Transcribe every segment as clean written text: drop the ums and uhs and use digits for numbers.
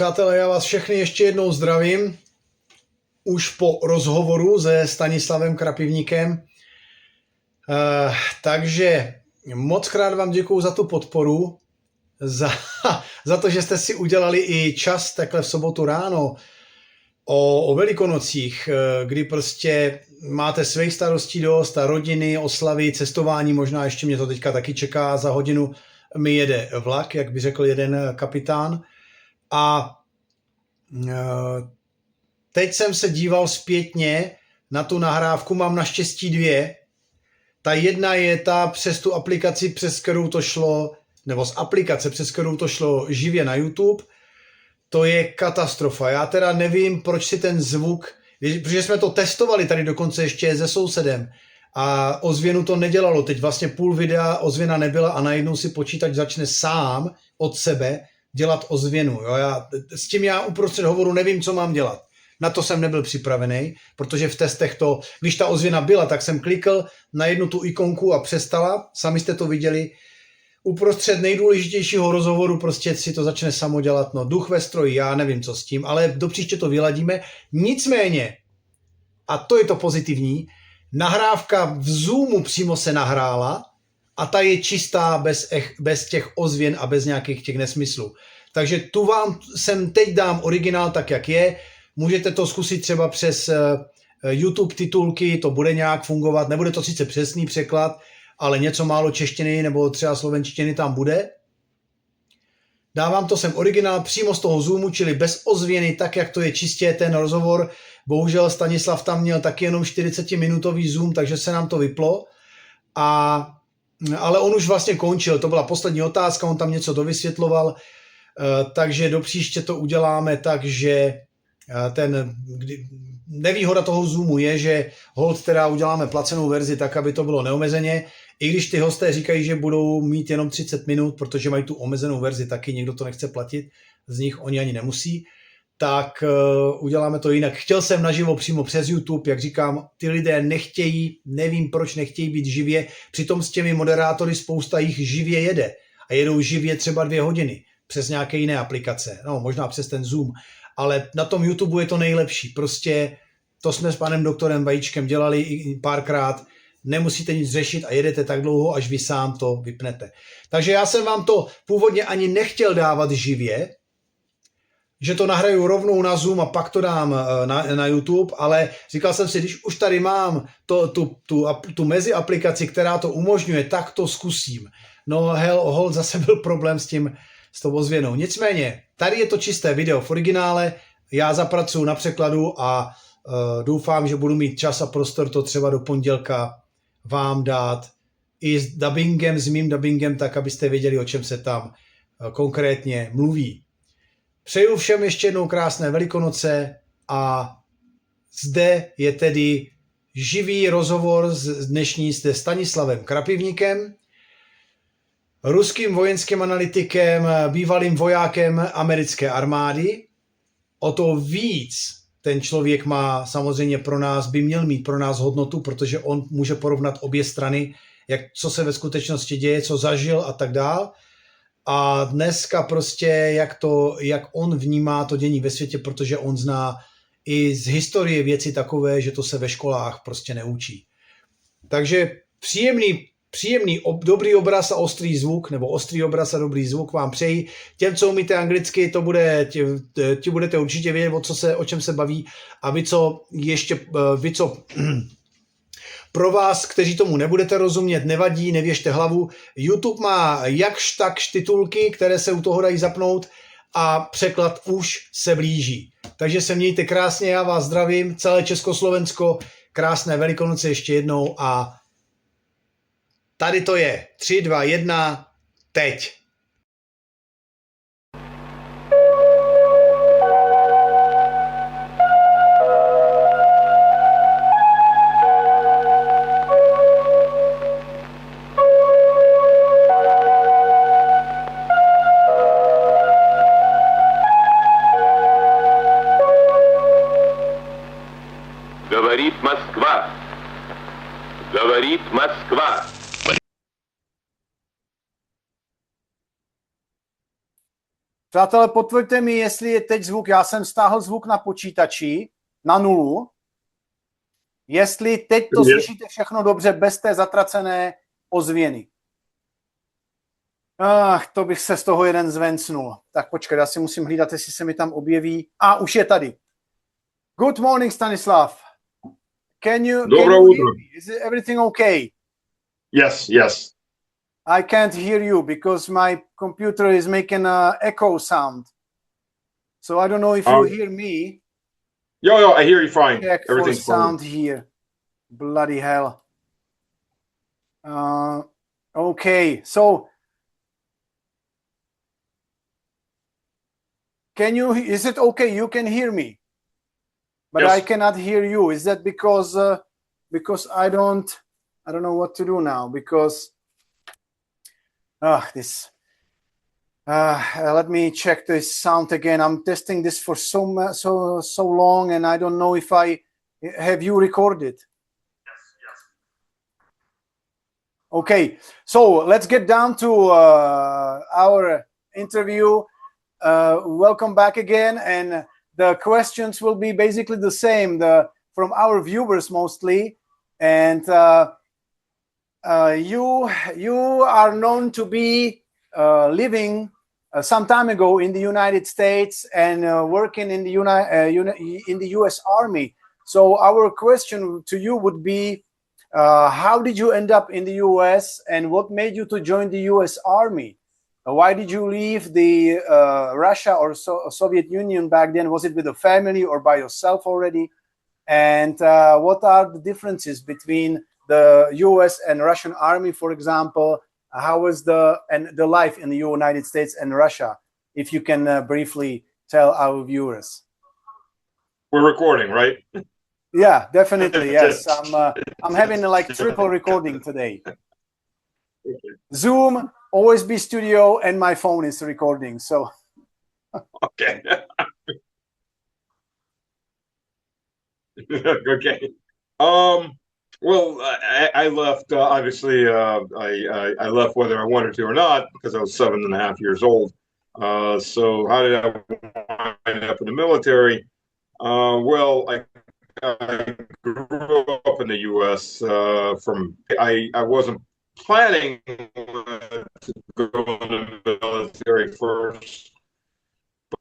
Přátelé, já vás všechny ještě jednou zdravím. Už po rozhovoru se Stanislavem KRAPIVNIKem. Takže moc krát vám děkuju za tu podporu, za to, že jste si udělali i čas takhle v sobotu ráno o Velikonocích, kdy prostě máte svých starostí dost a rodiny, oslavy, cestování, možná ještě mě to teďka taky čeká, za hodinu mi jede vlak, jak by řekl jeden kapitán. A teď jsem se díval zpětně na tu nahrávku, mám naštěstí dvě. Ta jedna je ta přes tu aplikaci, přes kterou to šlo, nebo z aplikace, přes kterou to šlo živě na YouTube. To je katastrofa. Já teda nevím, proč si ten zvuk, protože jsme to testovali tady dokonce ještě se sousedem a ozvěnu to nedělalo. Teď vlastně půl videa ozvěna nebyla a najednou si počítač začne sám od sebe dělat ozvěnu. Jo? S tím já uprostřed hovoru nevím, co mám dělat. Na to jsem nebyl připravený, protože v testech to, když ta ozvěna byla, tak jsem klikl na jednu tu ikonku a přestala. Sami jste to viděli. Uprostřed nejdůležitějšího rozhovoru prostě si to začne samo dělat. No, duch ve stroji, já nevím, co s tím, ale do příště to vyladíme. Nicméně, a to je to pozitivní, nahrávka v ZOOMu přímo se nahrála a ta je čistá bez těch ozvěn a bez nějakých těch nesmyslů. Takže tu vám sem teď dám originál tak, jak je. Můžete to zkusit třeba přes YouTube titulky, to bude nějak fungovat. Nebude to sice přesný překlad, ale něco málo češtiny nebo třeba slovenštiny tam bude. Dávám to sem originál přímo z toho ZOOMu, čili bez ozvěny, tak jak to je čistě ten rozhovor. Bohužel Stanislav tam měl taky jenom 40-minutový Zoom, takže se nám to vyplo. Ale on už vlastně končil, to byla poslední otázka, on tam něco dovysvětloval, takže do příště to uděláme tak, že nevýhoda toho ZOOMu je, že hold teda uděláme placenou verzi tak, aby to bylo neomezeně, i když ty hosté říkají, že budou mít jenom 30 minut, protože mají tu omezenou verzi taky, někdo to nechce platit, z nich oni ani nemusí, tak uděláme to jinak. Chtěl jsem naživo přímo přes YouTube, jak říkám, ty lidé nechtějí, nevím proč nechtějí být živě, přitom s těmi moderátory spousta jich živě jede a jedou živě třeba 2 hodiny přes nějaké jiné aplikace, no možná přes ten Zoom, ale na tom YouTube je to nejlepší, prostě to jsme s panem doktorem Vajíčkem dělali i párkrát, nemusíte nic řešit a jedete tak dlouho, až vy sám to vypnete. Takže já jsem vám to původně ani nechtěl dávat živě, že to nahraju rovnou na Zoom a pak to dám na YouTube, ale říkal jsem si, když už tady mám tu mezi aplikaci, která to umožňuje, tak to zkusím. No hold, zase byl problém s tou ozvěnou. Nicméně, tady je to čisté video v originále, já zapracuju na překladu a doufám, že budu mít čas a prostor to třeba do pondělka vám dát i s dubbingem, s mým dubbingem, tak abyste věděli, o čem se tam konkrétně mluví. Přeju všem ještě jednou krásné Velikonoce a zde je tedy živý rozhovor dnešní se Stanislavem KRAPIVNIKem, ruským vojenským analytikem, bývalým vojákem americké armády. O to víc ten člověk má samozřejmě by měl mít pro nás hodnotu, protože on může porovnat obě strany, co se ve skutečnosti děje, co zažil a tak dál. A dneska prostě, jak on vnímá to dění ve světě, protože on zná i z historie věci takové, že to se ve školách prostě neučí. Takže příjemný dobrý obraz a ostrý zvuk, nebo ostrý obraz a dobrý zvuk vám přeji. Těm, co umíte anglicky, ti budete určitě vědět, o čem se baví. A vy, co pro vás, kteří tomu nebudete rozumět, nevadí, nevěžte hlavu. YouTube má jakž takž titulky, které se u toho dají zapnout a překlad už se blíží. Takže se mějte krásně, já vás zdravím, celé Československo, krásné Velikonoce ještě jednou a tady to je. 3, 2, 1, teď. Говорит Москва. Говорит Москва. Přátelé, potvrďte mi, jestli je teď zvuk. Já jsem stáhl zvuk na počítači na 0. Jestli teď to slyšíte všechno dobře, bez té zatracené ozvěny. To bych se z toho jeden zvencnul. Tak počkej, já si musím hlídat, jestli se mi tam objeví. Už je tady. Good morning, Stanislav. Can you hear me? Is everything okay? Yes, yes. I can't hear you because my computer is making an echo sound. So I don't know if you hear me. Yo, I hear you fine. Check Everything's for sound here. Bloody hell. Okay, so is it okay? You can hear me, but yes. I cannot hear you. Is that because I don't know what to do now because let me check this sound again. I'm testing this for so long, and I don't know if have you recorded. Yes. Okay, so let's get down to our interview. Welcome back again, and the questions will be basically the same, from our viewers mostly, and you are known to be living some time ago in the United States and working in the U.S. Army. So our question to you would be, how did you end up in the U.S. and what made you to join the U.S. Army? Why did you leave the Russia or Soviet Union back then? Was it with a family or by yourself already? And what are the differences between the U.S. and Russian army, for example? How was the life in the United States and Russia? If you can briefly tell our viewers. We're recording, right? Yeah, definitely. Yes, I'm having like triple recording today. Zoom, OSB Studio, and my phone is recording. So. Okay. Okay. Well, I left. Obviously, I left whether I wanted to or not because I was 7.5 years old. So how did I wind up in the military? Well, I grew up in the U.S. I wasn't planning to go in the military first,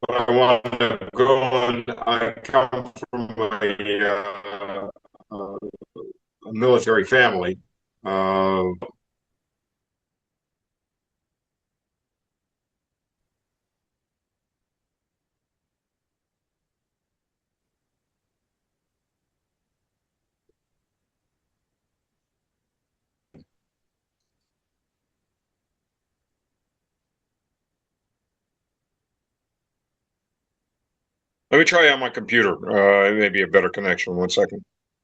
but I wanted to go, and I come from a military family. Let me try on my computer. It may be a better connection. 1 second.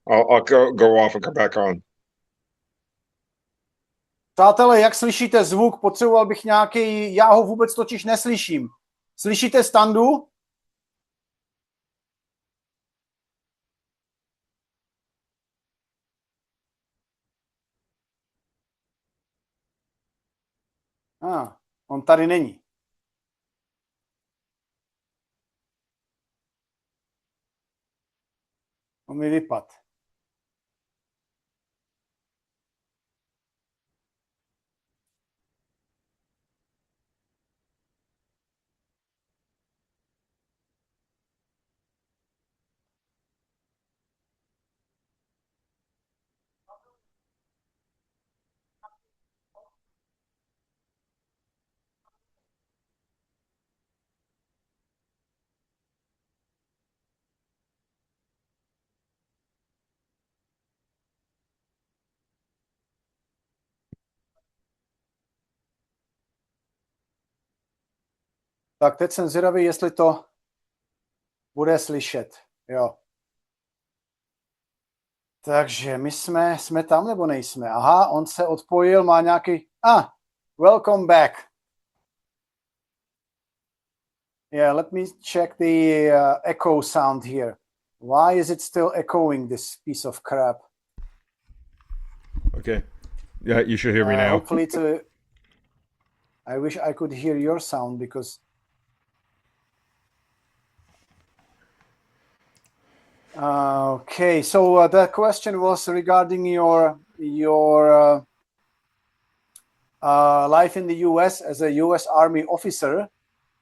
I'll go off and come back on. Přátelé, jak slyšíte zvuk? Potřeboval bych nějaký, já ho vůbec totiž neslyším. Slyšíte Standu? On tady není. On mi vypadl. Tak teď jsem zvědavý, jestli to bude slyšet. Jo. Takže my jsme tam nebo nejsme? Aha, on se odpojil, má nějaký... welcome back. Yeah, let me check the echo sound here. Why is it still echoing, this piece of crap? Okay. Yeah, you should hear me now. Hopefully I wish I could hear your sound because Okay, so the question was regarding your life in the U.S. as a U.S. Army officer.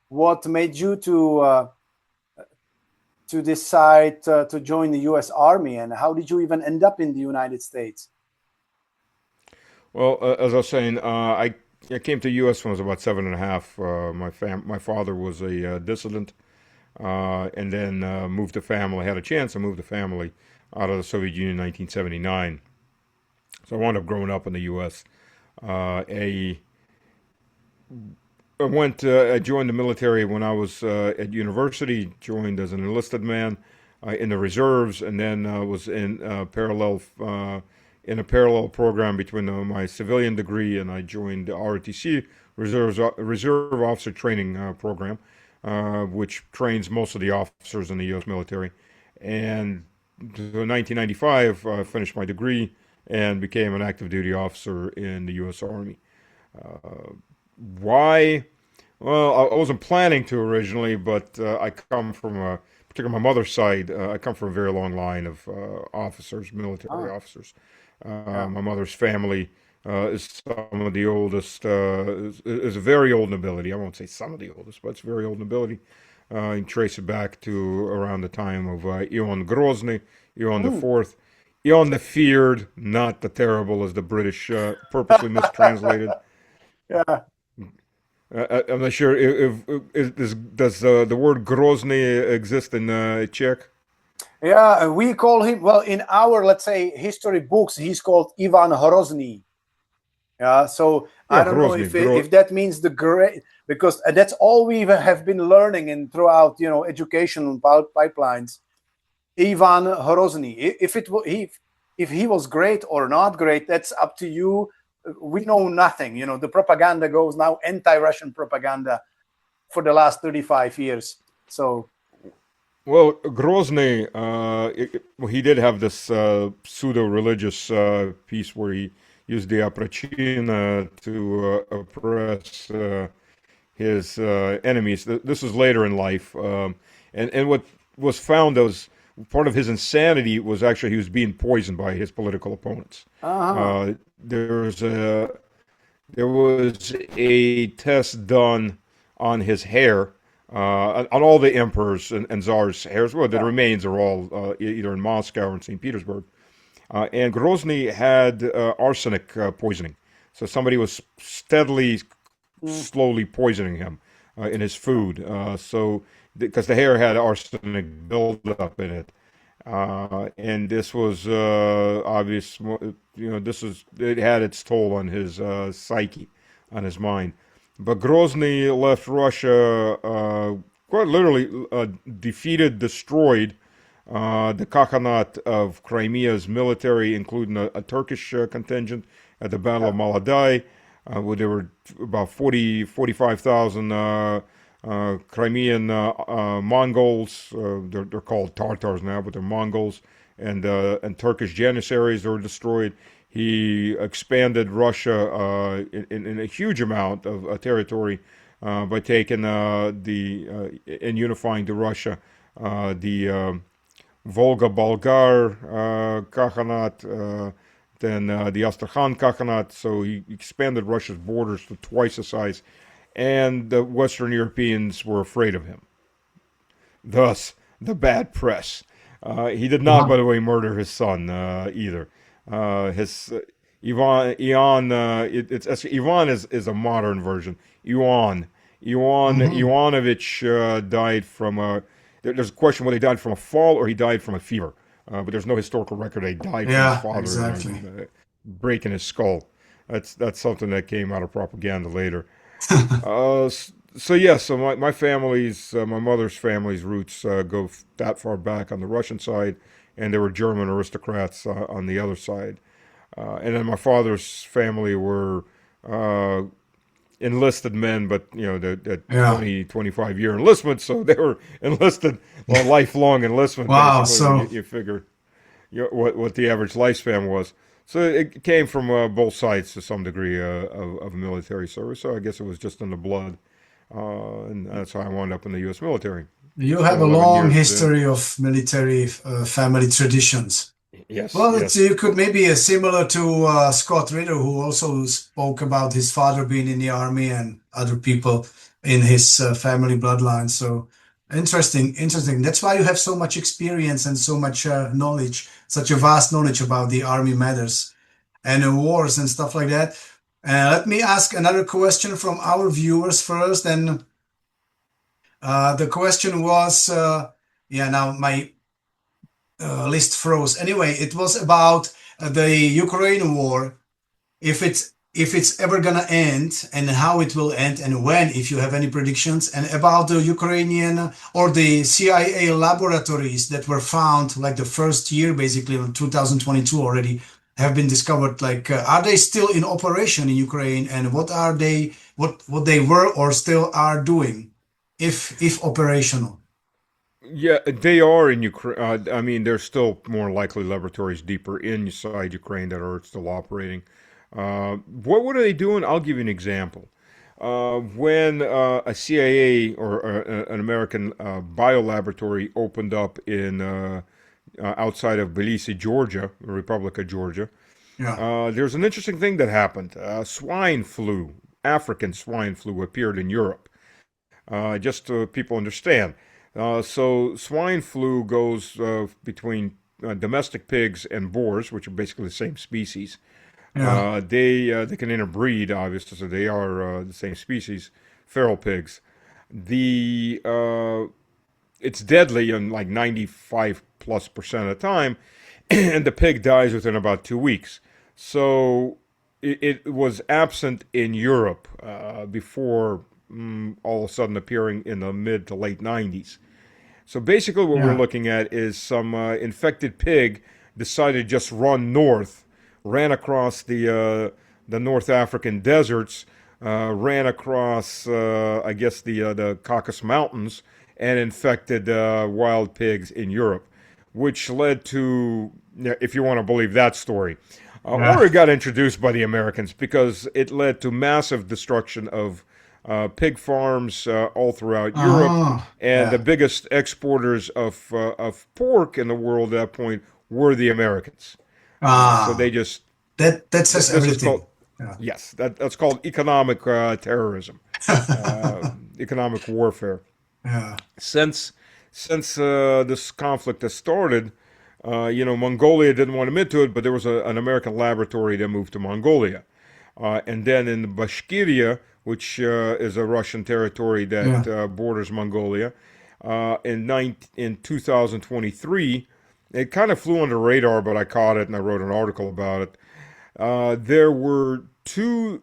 What made you to decide to join the U.S. Army, and how did you even end up in the United States? Well, as I was saying, I came to the U.S. when I was about 7.5. My father was a dissident, and then moved the family. Had a chance to move the family out of the Soviet Union in 1979. So I wound up growing up in the U.S. I joined the military when I was at university. Joined as an enlisted man in the reserves, and then was in a parallel program between my civilian degree, and I joined the ROTC Reserve Officer Training Program, which trains most of the officers in the U.S. military. And in 1995, I finished my degree and became an active duty officer in the U.S. Army. Why? Well, I wasn't planning to originally, but I come from particularly my mother's side, I come from a very long line of officers, military officers. My mother's family is some of the oldest, is a very old nobility. I won't say some of the oldest, but it's very old nobility. You can trace it back to around the time of Ivan Grozny, Ivan the Fourth, Ivan the Feared, not the terrible as the British purposely mistranslated. Yeah. I'm not sure does the word Grozny exist in Czech? Yeah, we call him, well, in our, let's say, history books, he's called Ivan Hrozny. Yeah, so Yeah, I don't know Grozny, if that means the great, because that's all we have been learning and throughout, educational pipelines. Ivan Hrozny. If he was great or not great, that's up to you. We know nothing. The propaganda goes now anti-Russian propaganda for the last 35 years. So. Well, Grozny, he did have this pseudo-religious piece where he used the aprachina to oppress his enemies. This was later in life. And what was found was part of his insanity was actually he was being poisoned by his political opponents. There was a test done on his hair, on all the emperors and czars' hairs. Well, the remains are all either in Moscow or in St. Petersburg. And Grozny had arsenic poisoning. So somebody was steadily, slowly poisoning him in his food. Because the hair had arsenic buildup in it. And this was obvious, it had its toll on his psyche, on his mind. But Grozny left Russia, quite literally defeated, destroyed the Khanate of Crimea's military, including a Turkish contingent at the Battle of Maladai, where there were about 45,000 Crimean Mongols. They're called Tartars now, but they're Mongols, and Turkish janissaries that were destroyed. He expanded Russia in a huge amount of territory by taking and unifying to Russia the Volga-Bulgar Khanate, then the Astrakhan Khanate. So he expanded Russia's borders to twice the size, and the Western Europeans were afraid of him. Thus, the bad press. He did not, by the way, murder his son either. His Ivan is a modern version. Ivanovich died from there's a question whether he died from a fall or he died from a fever, but there's no historical record that he died from his father exactly. Breaking his skull. That's something that came out of propaganda later. So my family's, my mother's family's roots go that far back on the Russian side, and there were German aristocrats on the other side. And then my father's family were enlisted men, but the 25-year enlistment, so they were enlisted, lifelong enlistment. Wow! Basically. So you figure what the average lifespan was. So it came from both sides to some degree of military service. So I guess it was just in the blood, and that's how I wound up in the U.S. military. You have a 11 long years history of military family traditions. Yes. Well, yes. you could maybe similar to Scott Ritter, who also spoke about his father being in the army and other people in his family bloodline. So interesting. That's why you have so much experience and so much knowledge, such a vast knowledge about the army matters and wars and stuff like that. Let me ask another question from our viewers first. And the question was, now my list froze. Anyway, it was about the Ukraine war, if it's ever gonna end and how it will end and when, if you have any predictions, and about the Ukrainian or the CIA laboratories that were found like the first year, basically in 2022 already, have been discovered. Like, are they still in operation in Ukraine, and what are they, what they were or still are doing, if operational? Yeah, they are in Ukraine. I mean, there's still more likely laboratories deeper inside Ukraine that are still operating. What are they doing? I'll give you an example. When a CIA or an American biolaboratory opened up in outside of Tbilisi, Georgia, the Republic of Georgia, there's an interesting thing that happened. Swine flu, African swine flu, appeared in Europe. Just so people understand. So swine flu goes between domestic pigs and boars, which are basically the same species. They can interbreed, obviously, so they are the same species, feral pigs. It's deadly in like 95+% of the time, and the pig dies within about 2 weeks. So it was absent in Europe before all of a sudden appearing in the mid to late 90s. So basically what we're looking at is some infected pig decided to just run north, ran across the North African deserts, ran across, I guess, the Caucasus Mountains, and infected wild pigs in Europe, which led to, if you want to believe that story, or it got introduced by the Americans because it led to massive destruction of pig farms all throughout Europe, and the biggest exporters of pork in the world at that point were the Americans. So they just that says everything. Yes, that's called economic terrorism, economic warfare. Since this conflict has started, Mongolia didn't want to admit to it, but there was an American laboratory that moved to Mongolia, and then in Bashkiria, which is a Russian territory that borders Mongolia. In 2023, it kind of flew under the radar, but I caught it and I wrote an article about it. There were two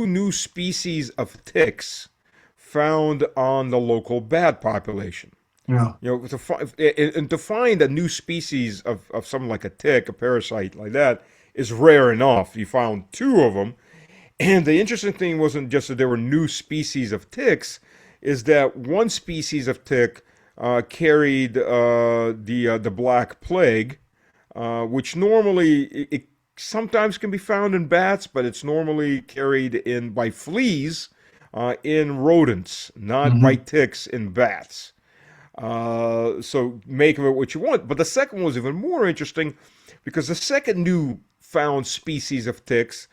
new species of ticks found on the local bat population. To find a new species of something like a tick, a parasite like that, is rare enough. You found two of them. And the interesting thing wasn't just that there were new species of ticks, is that one species of tick carried the Black Plague, which normally it sometimes can be found in bats, but it's normally carried in by fleas in rodents, not by ticks in bats. So make of it what you want. But the second one was even more interesting because the second new found species of ticks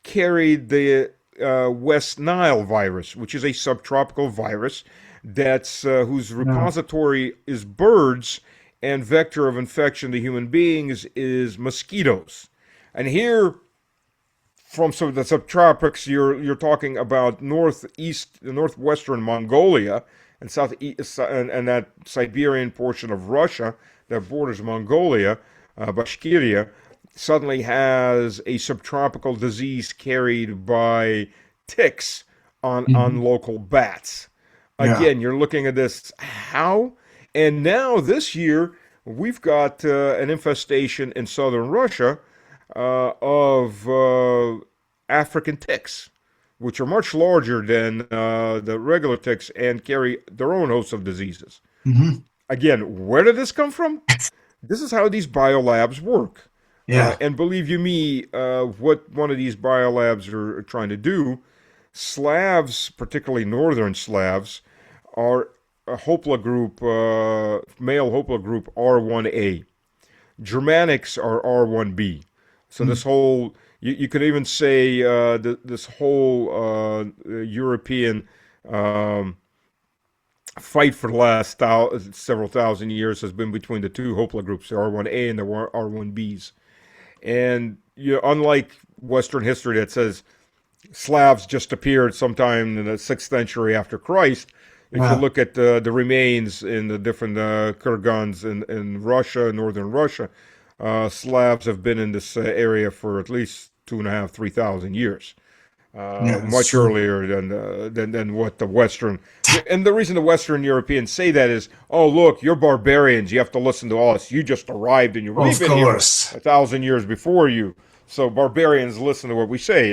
carried the West Nile virus, which is a subtropical virus that's whose repository is birds, and vector of infection to human beings is mosquitoes. And here, from some of the subtropics, you're talking about northwestern Mongolia and southeast and that Siberian portion of Russia that borders Mongolia, Bashkiria, suddenly has a subtropical disease carried by ticks on local bats. Again, you're looking at this, how? And now this year, we've got an infestation in southern Russia of African ticks, which are much larger than the regular ticks and carry their own host of diseases. Again, where did this come from? This is how these biolabs work. And believe you me, what one of these biolabs are trying to do, Slavs, particularly northern Slavs, are a haplogroup, male haplogroup R1A. Germanics are R1B. So this whole, you could even say this whole European fight for the last several thousand years has been between the two haplogroups, the R1A and the R1Bs. And unlike Western history that says Slavs just appeared sometime in the 6th century after Christ, if you look at the remains in the different kurgans in Russia, northern Russia, Slavs have been in this area for at least 2,500, 3,000 years. Much earlier than what the Western, and the reason the Western Europeans say that is, oh look, you're barbarians, you have to listen to us. You just arrived and we've been here 1,000 years before you, so barbarians listen to what we say.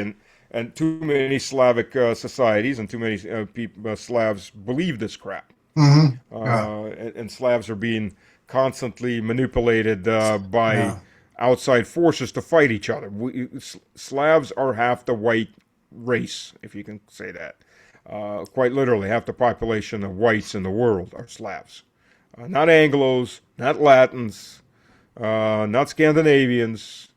And too many Slavic societies and too many Slavs believe this crap. And Slavs are being constantly manipulated by outside forces to fight each other. Slavs are half the white race, if you can say that. Quite literally, half the population of whites in the world are Slavs. Not Anglos, not Latins, not Scandinavians,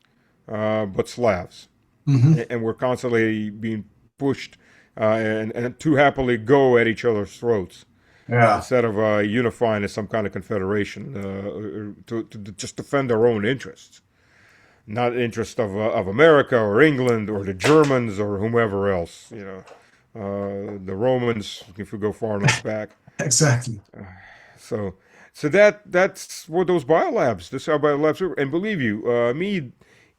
but Slavs. And we're constantly being pushed and too happily go at each other's throats. Instead of unifying as some kind of confederation to just defend our own interests. Not the interest of America or England or the Germans or whomever else, the Romans, if we go far enough back. Exactly. So that's what those biolabs, this is how biolabs are. And believe you,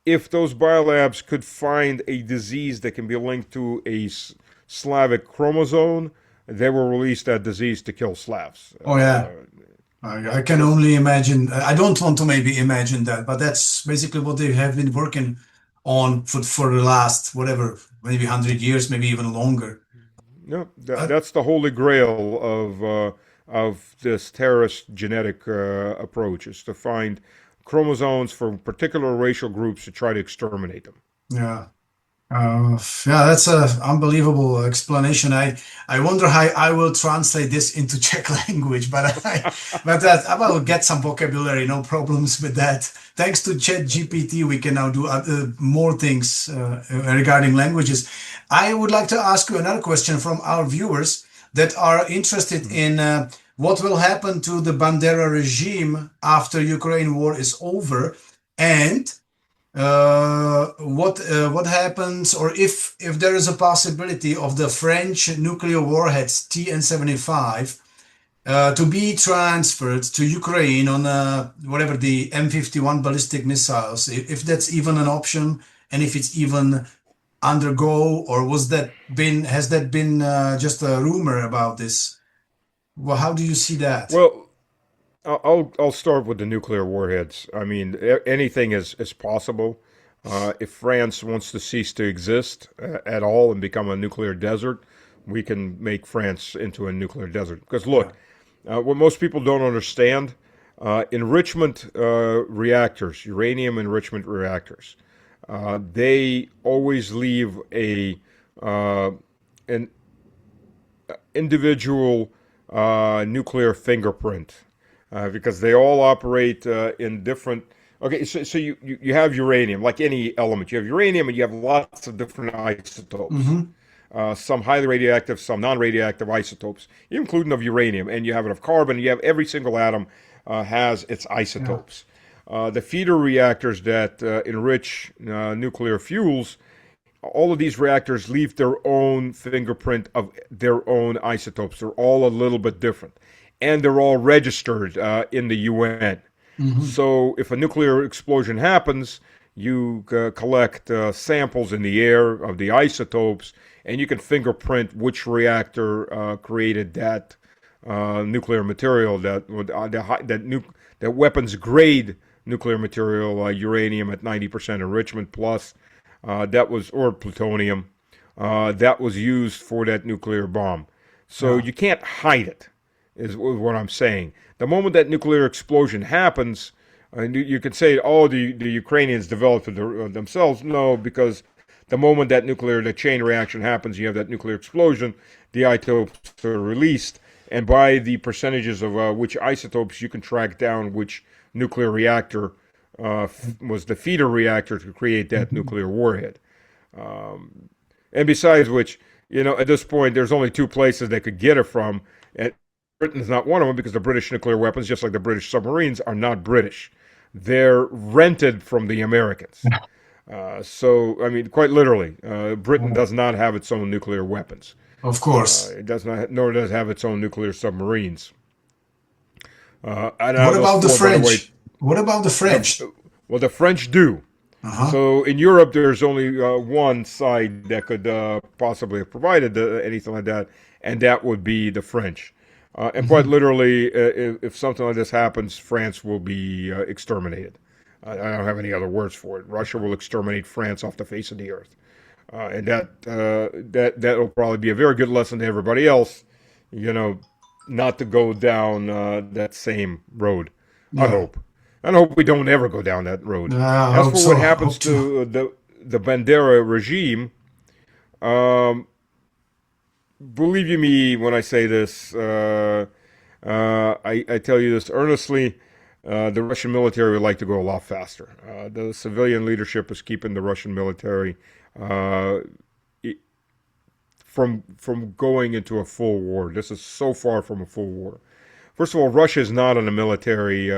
if those biolabs could find a disease that can be linked to a Slavic chromosome, they will release that disease to kill Slavs. Oh, yeah. I can only imagine. I don't want to maybe imagine that, but that's basically what they have been working on for the last, whatever, maybe 100 years, maybe even longer. No, that's the holy grail of this terrorist genetic approach, is to find chromosomes for particular racial groups to try to exterminate them. Yeah. That's an unbelievable explanation. I wonder how I will translate this into Czech language, but I will get some vocabulary, no problems with that. Thanks to ChatGPT, we can now do more things regarding languages. I would like to ask you another question from our viewers that are interested in what will happen to the Bandera regime after Ukraine war is over, and what happens, or if there is a possibility of the French nuclear warheads TN-75 to be transferred to Ukraine on whatever the M51 ballistic missiles, if that's even an option, and if it's even undergo, or has that been just a rumor about this? Well, how do you see that? Well, I'll start with the nuclear warheads. I mean, anything is possible. If France wants to cease to exist at all and become a nuclear desert, we can make France into a nuclear desert. Because look, what most people don't understand, enrichment reactors, uranium enrichment reactors, they always leave an individual nuclear fingerprint. Because they all operate in different. Okay, so you have uranium, like any element. You have uranium, and you have lots of different isotopes. Some highly radioactive, some non-radioactive isotopes, including of uranium. And you have it of carbon. You have every single atom has its isotopes. The feeder reactors that enrich nuclear fuels, all of these reactors leave their own fingerprint of their own isotopes. They're all a little bit different. And they're all registered in the UN. So if a nuclear explosion happens, you collect samples in the air of the isotopes, and you can fingerprint which reactor created that nuclear material, that weapons grade nuclear material, uranium at 90% enrichment plus, or plutonium, that was used for that nuclear bomb. So you can't hide it. Is what I'm saying. The moment that nuclear explosion happens, you can say, oh, the Ukrainians developed it themselves. No, because the moment that the chain reaction happens, you have that nuclear explosion, the isotopes are released, and by the percentages of which isotopes, you can track down which nuclear reactor was the feeder reactor to create that nuclear warhead. And besides which, at this point, there's only two places they could get it from, and Britain's not one of them because the British nuclear weapons, just like the British submarines, are not British. They're rented from the Americans. So, I mean, quite literally, Britain does not have its own nuclear weapons. Of course. It does not, nor does it have its own nuclear submarines. What about the French? What about the French? Well, the French do. So in Europe, there's only one side that could possibly have provided anything like that, and that would be the French. And quite literally, if something like this happens, France will be exterminated. I don't have any other words for it. Russia will exterminate France off the face of the earth. And that will probably be a very good lesson to everybody else, not to go down that same road. Yeah. I hope we don't ever go down that road. As for what happens to the Bandera regime, believe you me when I say this, I tell you this earnestly, the Russian military would like to go a lot faster. The civilian leadership is keeping the Russian military from going into a full war. This is so far from a full war. First of all, Russia is not in a military,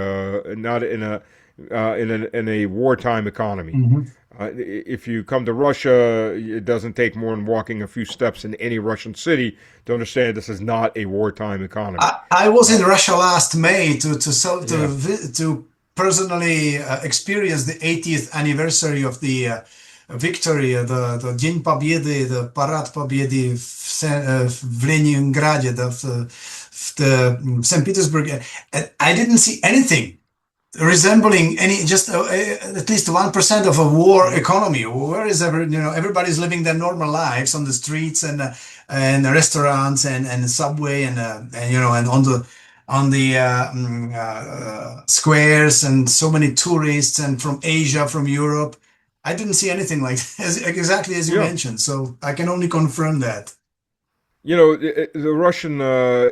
not in a wartime economy. If you come to Russia, it doesn't take more than walking a few steps in any Russian city to understand this is not a wartime economy. I was in Russia last May to personally experience the 80th anniversary of the victory, the Dzień Победы, the Parad Победы в Leningrad, в St. Petersburg, and I didn't see anything resembling just at least 1% of a war economy. Where is everybody's living their normal lives on the streets and restaurants and subway and on the squares, and so many tourists and from Asia, from Europe. I didn't see anything like exactly as you mentioned, so I can only confirm that. The Russian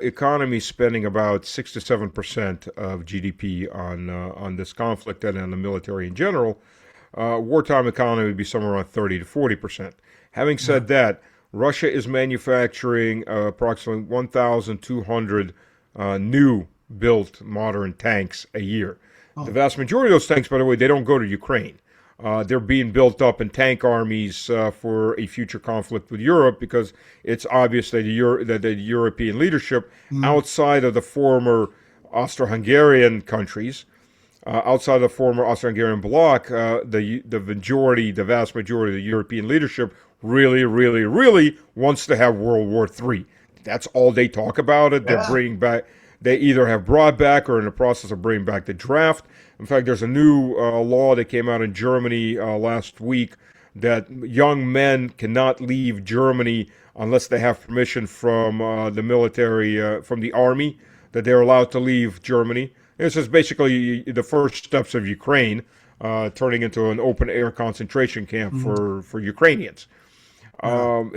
economy is spending about 6 to 7% of GDP on this conflict and on the military in general. Wartime economy would be somewhere around 30 to 40%. Having said that, Russia is manufacturing approximately 1,200 new built modern tanks a year. The vast majority of those tanks, by the way, they don't go to Ukraine. They're being built up in tank armies for a future conflict with Europe, because it's obvious that the European leadership outside of the former Austro-Hungarian countries, outside of the former Austro-Hungarian bloc, the vast majority of the European leadership really, really, really wants to have World War III. That's all they talk about it. They're bringing back. They either have brought back or in the process of bringing back the draft. In fact, there's a new law that came out in Germany last week that young men cannot leave Germany unless they have permission from the military, from the army, that they're allowed to leave Germany. This is basically the first steps of Ukraine turning into an open-air concentration camp for Ukrainians. And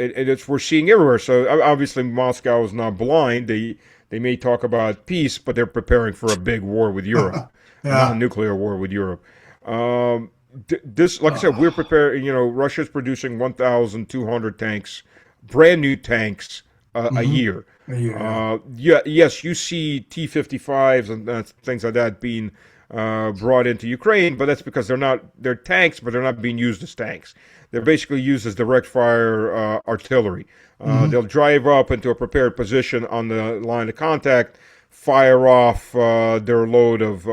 we're seeing everywhere. So obviously Moscow is not blind. They may talk about peace, but they're preparing for a big war with Europe, not a nuclear war with Europe. This, like I said, we're preparing. Russia's producing 1,200 tanks, brand new tanks a year. Yes, you see T-55s and things like that being brought into Ukraine, but that's because they're tanks, but they're not being used as tanks. They're basically used as direct fire artillery. They'll drive up into a prepared position on the line of contact, fire off their load of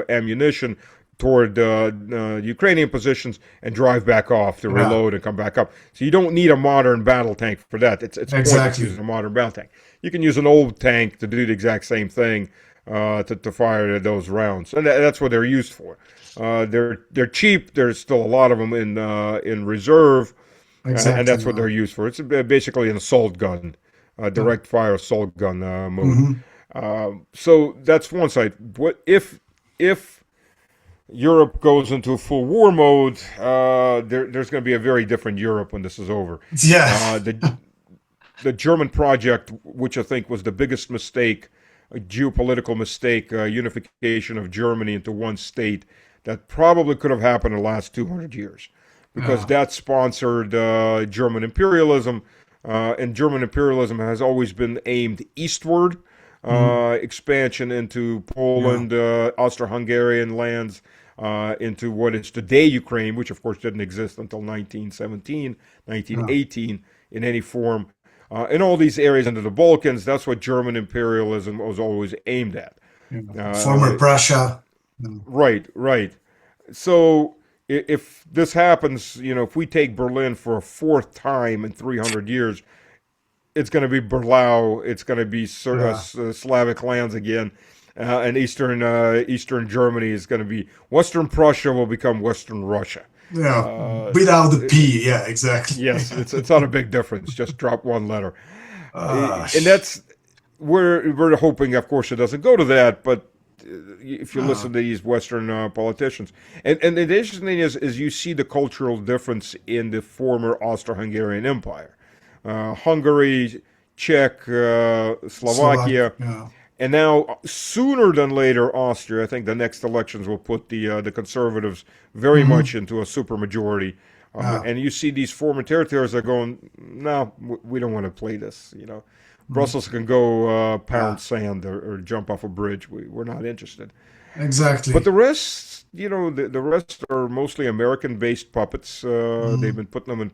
ammunition toward Ukrainian positions, and drive back off to reload and come back up. So you don't need a modern battle tank for that. It's pointless using a modern battle tank. You can use an old tank to do the exact same thing, to fire those rounds, and that's what they're used for. They're cheap. There's still a lot of them in reserve, and that's what they're used for. It's basically an assault gun, direct fire assault gun mode. So that's one side. What if Europe goes into full war mode? There's going to be a very different Europe when this is over. the German project, which I think was the biggest mistake, a geopolitical mistake, unification of Germany into one state, that probably could have happened in the last 200 years, because that sponsored German imperialism, and German imperialism has always been aimed eastward, expansion into Poland, Austro-Hungarian lands, into what is today Ukraine, which of course didn't exist until 1917, 1918 in any form. In all these areas into the Balkans, that's what German imperialism was always aimed at. Former Prussia. Right. So if this happens, if we take Berlin for a fourth time in 300 years, it's going to be Berlau, it's going to be Slavic lands again, and Eastern Germany is going to be, Western Prussia will become Western Russia. Yeah, without the P, yeah, exactly. Yes, it's not a big difference, just drop one letter. And that's, we're hoping, of course, it doesn't go to that, but if you listen to these Western politicians. And the interesting thing is you see the cultural difference in the former Austro-Hungarian Empire. Hungary, Czech, Slovakia, and now sooner than later Austria. I think the next elections will put the conservatives very much into a supermajority. And you see these former territories are going, no, we don't want to play this. Brussels can go pound sand or jump off a bridge. We're not interested. Exactly. But the rest, the rest are mostly American-based puppets. They've been putting them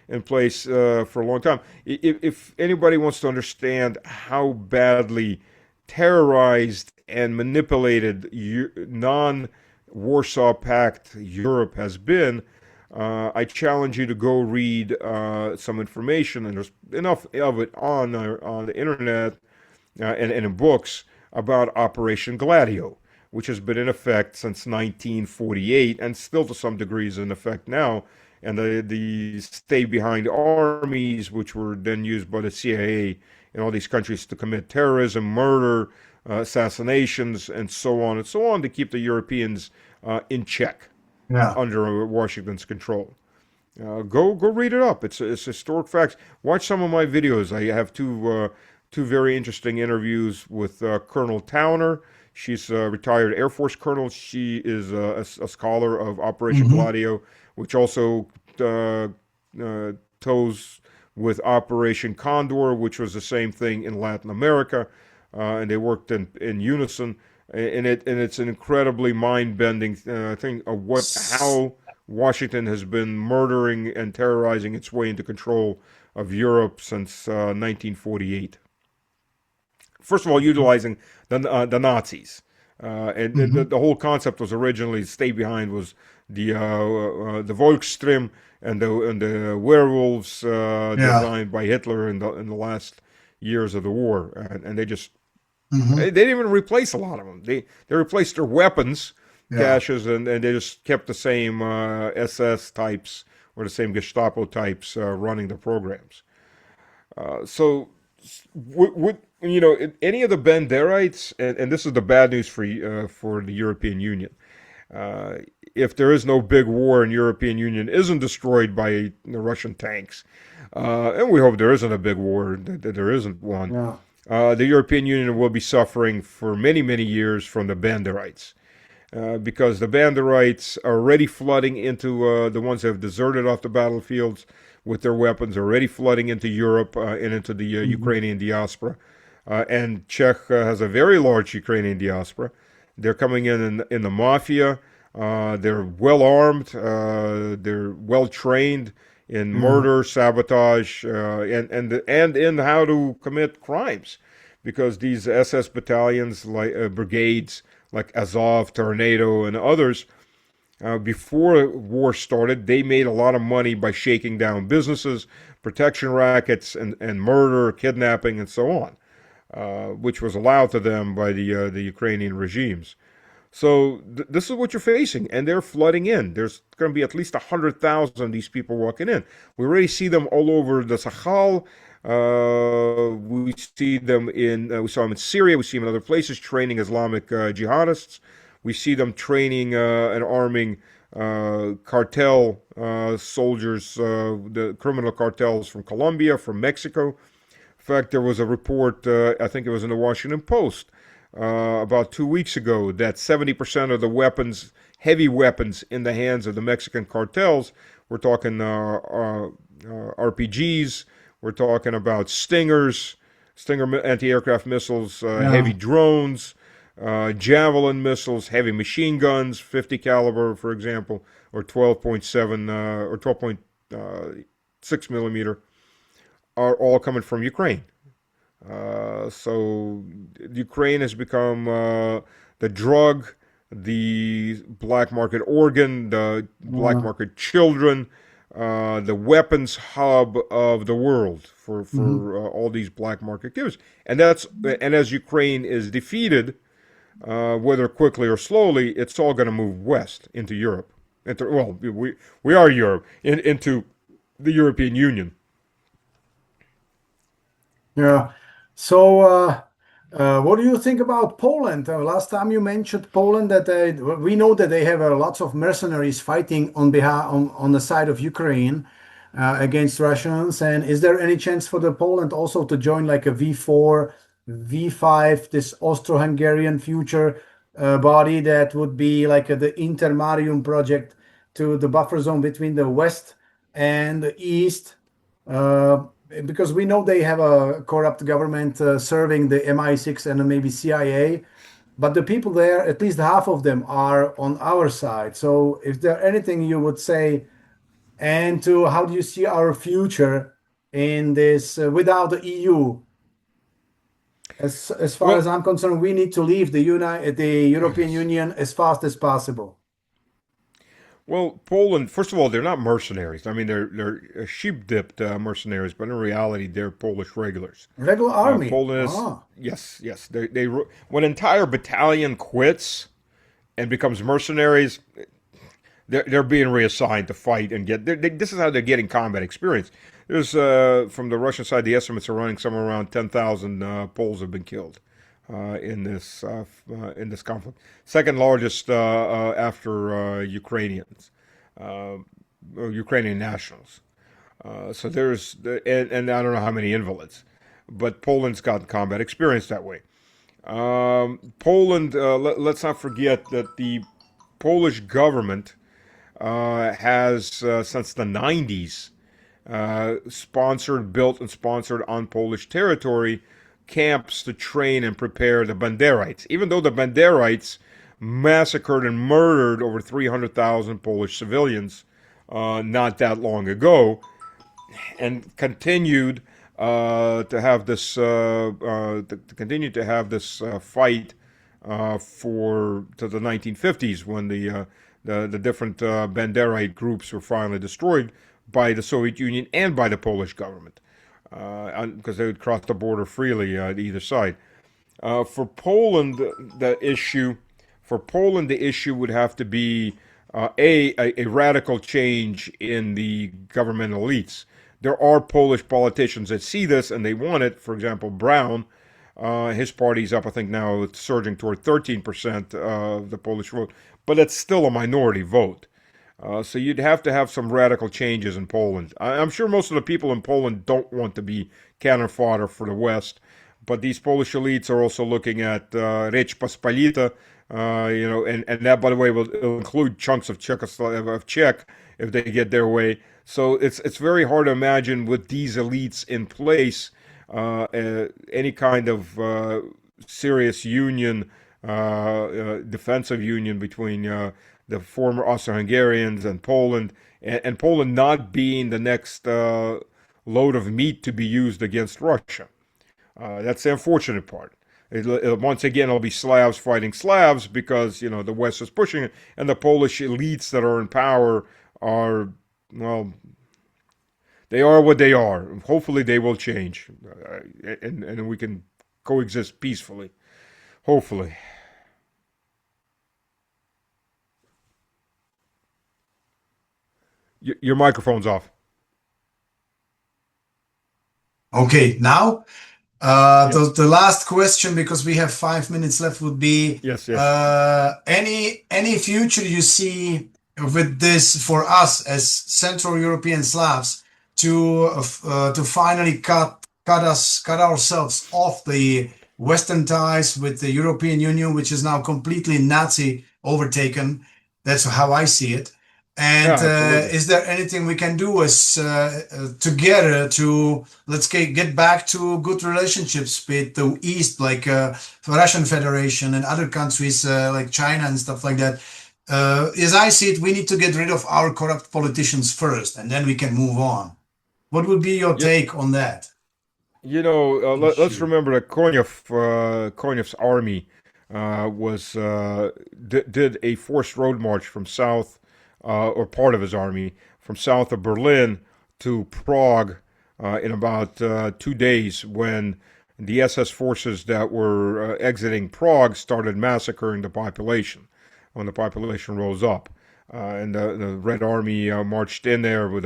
in place for a long time. If anybody wants to understand how badly terrorized and manipulated non-Warsaw Pact Europe has been, I challenge you to go read some information, and there's enough of it on the internet and in books about Operation Gladio, which has been in effect since 1948 and still to some degree is in effect now. And the stay-behind armies, which were then used by the CIA in all these countries to commit terrorism, murder, assassinations, and so on to keep the Europeans in check under Washington's control. Go read it up. It's historic facts. Watch some of my videos. I have two very interesting interviews with Colonel Towner. She's a retired Air Force colonel. She is a scholar of Operation Gladio, which also toes with Operation Condor, which was the same thing in Latin America, and they worked in unison. And it's an incredibly mind-bending thing of how Washington has been murdering and terrorizing its way into control of Europe since 1948. First of all, utilizing the Nazis. And the whole concept was originally, stay behind was the Volksstimme and the werewolves designed by Hitler in the last years of the war, and they just they didn't even replace a lot of them. They replaced their weapons caches, and they just kept the same SS types or the same Gestapo types running the programs. So would any of the Banderites, and this is the bad news for the European Union. If there is no big war and European Union isn't destroyed by the Russian tanks, and we hope there isn't a big war, that there isn't one, the European Union will be suffering for many, many years from the Banderites. Because the Banderites are already flooding into the ones that have deserted off the battlefields with their weapons, already flooding into Europe and into the Ukrainian diaspora. And Czech has a very large Ukrainian diaspora. They're coming in the mafia. They're well armed. They're well trained in murder, sabotage, and in how to commit crimes, because these SS battalions, like brigades like Azov, Tornado, and others, before war started, they made a lot of money by shaking down businesses, protection rackets, and murder, kidnapping, and so on, which was allowed to them by the Ukrainian regimes. So this is what you're facing, and they're flooding in. There's going to be at least 100,000 of these people walking in. We already see them all over the Sahel. We see them we saw them in Syria. We see them in other places training Islamic jihadists. We see them training and arming cartel soldiers, the criminal cartels from Colombia, from Mexico. In fact, there was a report, I think it was in the Washington Post, about 2 weeks ago, that 70% of the weapons, heavy weapons in the hands of the Mexican cartels, we're talking RPGs, we're talking about Stinger anti-aircraft missiles, heavy drones, Javelin missiles, heavy machine guns, 50 caliber, for example, or 12.7 or 12.6 millimeter, are all coming from Ukraine. So Ukraine has become the drug, the black market organ, the black market children, the weapons hub of the world for all these black market killers. And as Ukraine is defeated, whether quickly or slowly, it's all going to move west into Europe. We are Europe, into the European Union. Yeah. So, what do you think about Poland? Last time you mentioned Poland, that we know that they have lots of mercenaries fighting on the side of Ukraine against Russians. And is there any chance for the Poland also to join like a V4, V5, this Austro-Hungarian future body that would be like the Intermarium project to the buffer zone between the West and the East? Because we know they have a corrupt government serving the MI6 and maybe CIA, but the people there, at least half of them, are on our side. So is there anything you would say, and to how do you see our future in this without the EU? As far as I'm concerned, we need to leave the European Union as fast as possible. Well, Poland, first of all, they're not mercenaries. I mean, they're sheep-dipped mercenaries, but in reality, they're Polish regulars. Regular army. Poland is, yes. They when an entire battalion quits and becomes mercenaries, they're being reassigned to fight and get. This is how they're getting combat experience. There's from the Russian side, the estimates are running somewhere around 10,000 Poles have been killed in this conflict. Second largest after Ukrainians, Ukrainian nationals. So there's and I don't know how many invalids, but Poland's got combat experience that way. Poland. Let's not forget that the Polish government has since the 90s built and sponsored on Polish territory camps to train and prepare the Banderites. Even though the Banderites massacred and murdered over 300,000 Polish civilians not that long ago, and continued to have this fight to the 1950s, when the different Banderite groups were finally destroyed by the Soviet Union and by the Polish government, because they would cross the border freely at either side. For Poland, the issue would have to be a radical change in the government elites. There are Polish politicians that see this and they want it. For example, Brown, his party's up, I think now it's surging toward 13% of the Polish vote, but it's still a minority vote. So you'd have to have some radical changes in Poland. I'm sure most of the people in Poland don't want to be cannon fodder for the West, but these Polish elites are also looking at Rzecz Pospolita, and that, by the way, will include chunks of Czech if they get their way. So it's very hard to imagine with these elites in place any kind of serious union, defensive union between the former Austro-Hungarians and Poland not being the next load of meat to be used against Russia. That's the unfortunate part. Once again, it'll be Slavs fighting Slavs because, the West is pushing it, and the Polish elites that are in power are, well, they are what they are. Hopefully they will change, and we can coexist peacefully. Hopefully. Your microphone's off. Okay, now the last question, because we have 5 minutes left, would be yes. Any future you see with this for us as Central European Slavs to finally cut cut ourselves off the Western ties with the European Union, which is now completely Nazi overtaken. That's how I see it. And is there anything we can do as together to get back to good relationships with the East, like Russian Federation and other countries like China and stuff like that? As I see it, we need to get rid of our corrupt politicians first, and then we can move on. What would be your take on that? Let's remember that Konev's army did a forced road march from south, or part of his army, from south of Berlin to Prague in about 2 days, when the SS forces that were exiting Prague started massacring the population when the population rose up. And the Red Army marched in there with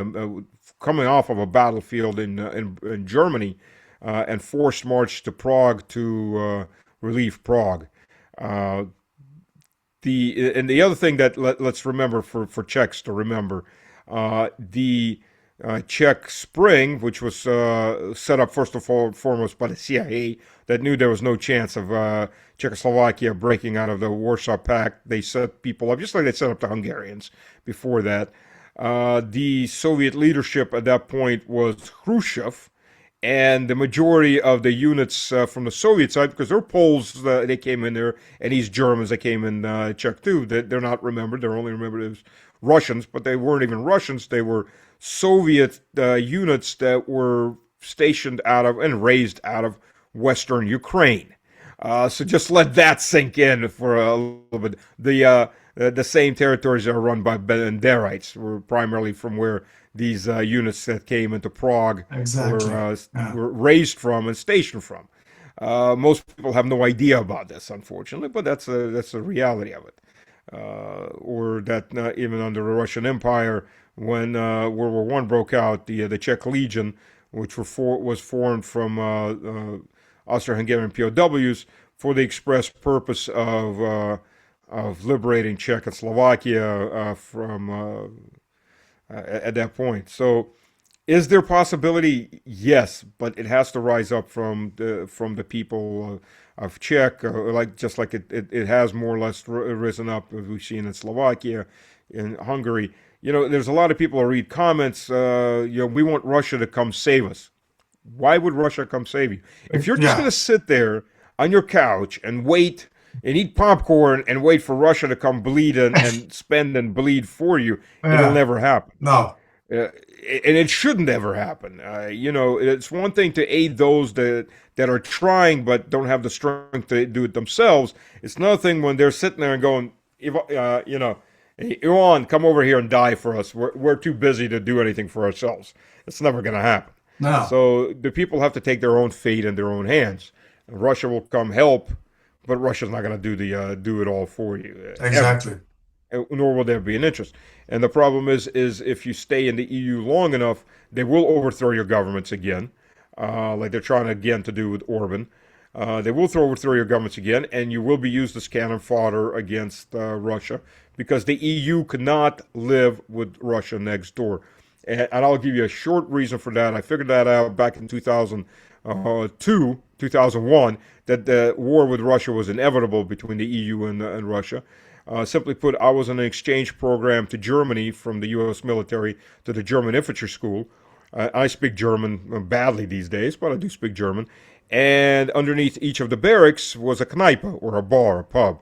coming off of a battlefield in Germany, and forced marched to Prague to relieve Prague. The other thing that let's remember for Czechs to remember, the Czech Spring, which was set up first and foremost by the CIA, that knew there was no chance of Czechoslovakia breaking out of the Warsaw Pact. They set people up just like they set up the Hungarians before that. The Soviet leadership at that point was Khrushchev, and the majority of the units from the Soviet side, because they're Poles, they came in there, and these Germans that came in Czech too, they're not remembered. They're only remembered as Russians, but they weren't even Russians. They were Soviet units that were stationed out of and raised out of Western Ukraine. So just let that sink in for a little bit. The same territories are run by Banderites, were primarily from where these units that came into Prague were raised from and stationed from. Most people have no idea about this, unfortunately, but that's the reality of it. Or that even under the Russian Empire, when World War I broke out, the Czech Legion, which was formed from Austro-Hungarian POWs for the express purpose of liberating Czechoslovakia from at that point. So, is there possibility? Yes, but it has to rise up from the people of Czech, just like it has more or less risen up, as we've seen in Slovakia, in Hungary. There's a lot of people who read comments. We want Russia to come save us. Why would Russia come save you? If you're just going to sit there on your couch and wait and eat popcorn and wait for Russia to come bleed and spend and bleed for you, it'll never happen. No. And it shouldn't ever happen. It's one thing to aid those that are trying but don't have the strength to do it themselves. It's another thing when they're sitting there and going, Iran, come over here and die for us. We're too busy to do anything for ourselves. It's never going to happen. No. So the people have to take their own fate in their own hands. Russia will come help, but Russia's not going to do it all for you. Exactly. Nor will there be an interest. And the problem is if you stay in the EU long enough, they will overthrow your governments again, like they're trying again to do with Orban. They will overthrow your governments again, and you will be used as cannon fodder against Russia, because the EU cannot live with Russia next door. And I'll give you a short reason for that. I figured that out back in 2001, that the war with Russia was inevitable between the EU and Russia. Simply put, I was on an exchange program to Germany from the U.S. military to the German infantry school. I speak German badly these days, but I do speak German. And underneath each of the barracks was a Kneipe, or a bar, a pub.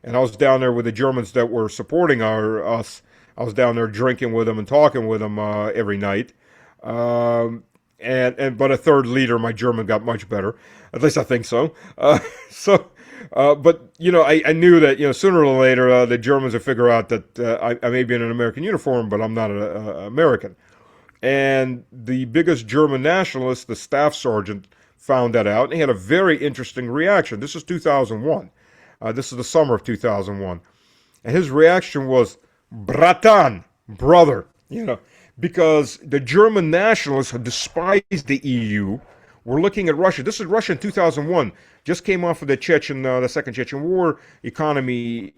And I was down there with the Germans that were supporting us. I was down there drinking with them and talking with them every night. But a third leader, my German got much better. At least I think so. But I knew that sooner or later the Germans would figure out that I may be in an American uniform, but I'm not an American. And the biggest German nationalist, the staff sergeant, found that out, and he had a very interesting reaction. This is 2001. This is the summer of 2001. And his reaction was, Bratan, brother, because the German nationalists who despised the EU were looking at Russia. This is Russia in 2001. Just came off of the Second Chechen War. Economy